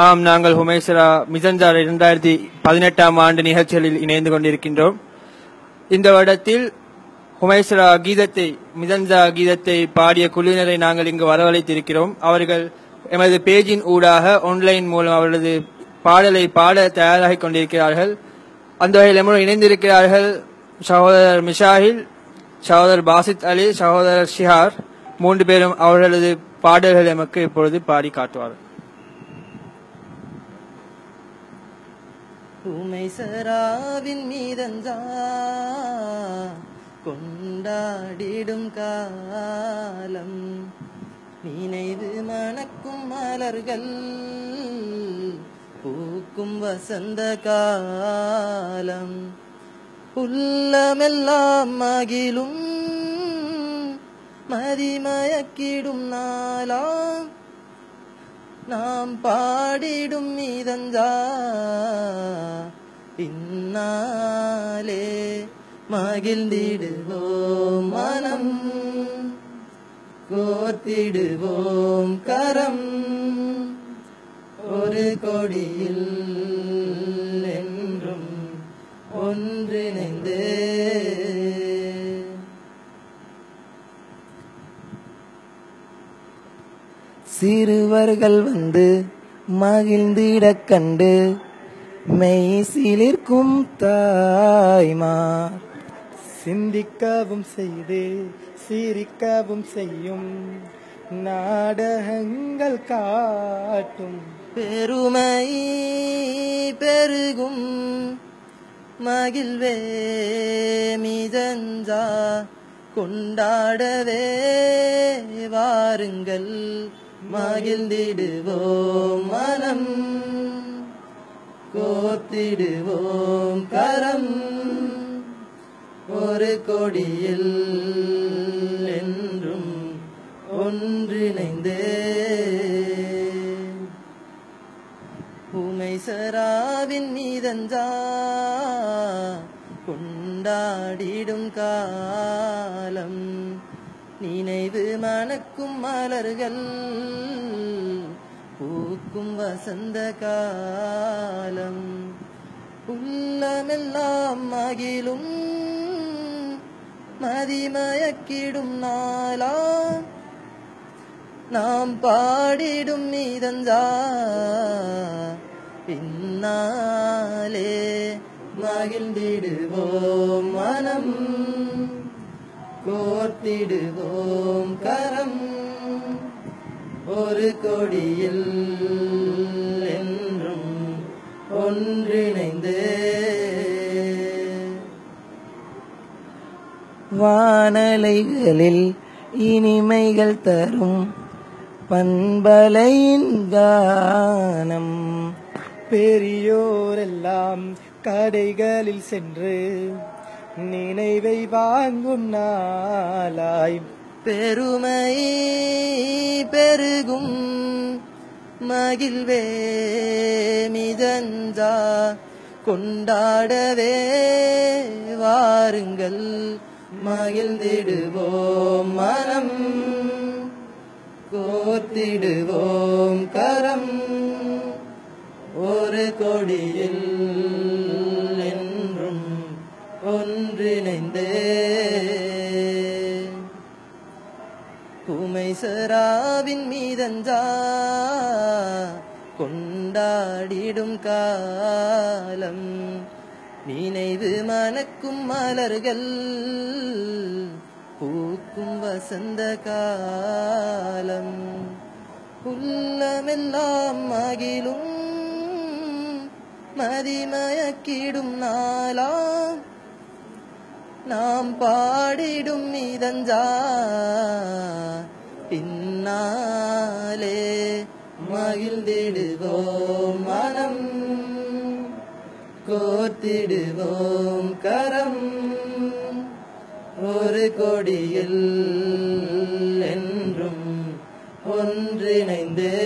ஆம், நாங்கள் ஹுமைசரா மிசன்சார் 2018 ஆண்டு நிகழ்ச்சிகளில் இணைந்து கொண்டிருக்கின்றோம். இந்த வருடத்தில் ஹுமைசரா கீதத்தை மிசன்சா கீதத்தை பாடிய குழுவினரை நாங்கள் இங்கு வரவழைத்திருக்கிறோம். அவர்கள் எமது பேஜின் ஊடாக ஆன்லைன் மூலம் அவர்களது பாடலை பாட தயாராகி கொண்டிருக்கிறார்கள். அந்த வகையில் நம்முடன் இணைந்திருக்கிறார்கள் சகோதரர் மிஷாஹில், சகோதரர் பாசித் அலி, சகோதரர் ஷிஹார். 3 பேரும் அவர்களது பாடல்கள் எமக்கு இப்பொழுது பாடி காட்டுவார்கள். ஹுமைசராவின் மீதஞ்சா கொண்டாடிடும் காலம், நினைவு மணக்கும் மலர்கள் பூக்கும் வசந்த காலம், உள்ளமெல்லாம் மகிழும் மதிமயக்கிடும் நாளாம், நாம் பாடிடும் மீதஞ்சா பின்னாலே மகிழ்ந்திடுவோம் மனம், கோர்த்திடுவோம் கரம், ஒரு கொடியில் என்றும் ஒன்றிணைந்து. சிறுவர்கள் வந்து மகிழ்ந்திடக் கண்டு மெய்சிலிர்க்கும் தாய்மார், சிந்திக்கவும் செய்து சிரிக்கவும் செய்யும் நாடகங்கள் காட்டும், பெருமை பெருகும் மகிழ்வே மிதஞ்சா கொண்டாடவே வாருங்கள், மகிழ்ந்திடுவோம் மனம், கோத்திடுவோம் கரம், ஒரு கொடியில் என்றும் ஒன்றிணைந்தே. ஹுமைசராவின் மீதஞ்சா கொண்டாடிடும் காலம், நினைவு மணக்கும் மலர்கள் பூக்கும் வசந்த காலம், உள்ளமெல்லாம் மகிழும் மதிமயக்கிடும் நாளாம், நாம் பாடிடும் மீதஞ்சா பின்னாலே மகிழ்ந்திடுவோம் மனம், கோர்த்திடுவோம் கரம், ஒரு கொடியில் என்றும் ஒன்றிணைந்து. வானலைகளில் இனிமைகள் தரும் பண்பலையின் கானம், பெரியோரெல்லாம் கடைகளில் சென்று நினைவை வாங்கும் நாளாய், பெருமை பெருகும் மகிழ்வே மிதஞ்சா கொண்டாடவே வாருங்கள், மகிழ்ந்திடுவோம் மனம், கோர்த்திடுவோம் கரம், ஒரு கொடியில் என்றும் ஒன்றிணைந்தே. ஹுமைசராவின் மீதஞ்சா கொண்டாடிடும் காலம், நினைவு மணக்கும் மலர்கள் பூக்கும் வசந்த காலம், உள்ளமெல்லாம் மகிழும் மதிமயக்கிடும் நாளாம், நாம் பாடிடும் மீதஞ்சா பின்னாலே மகிழ்ந்திடுவோம் மனம், கோர்த்திடுவோம் கரம், ஒரு கொடியில் என்றும் ஒன்றிணைந்தே.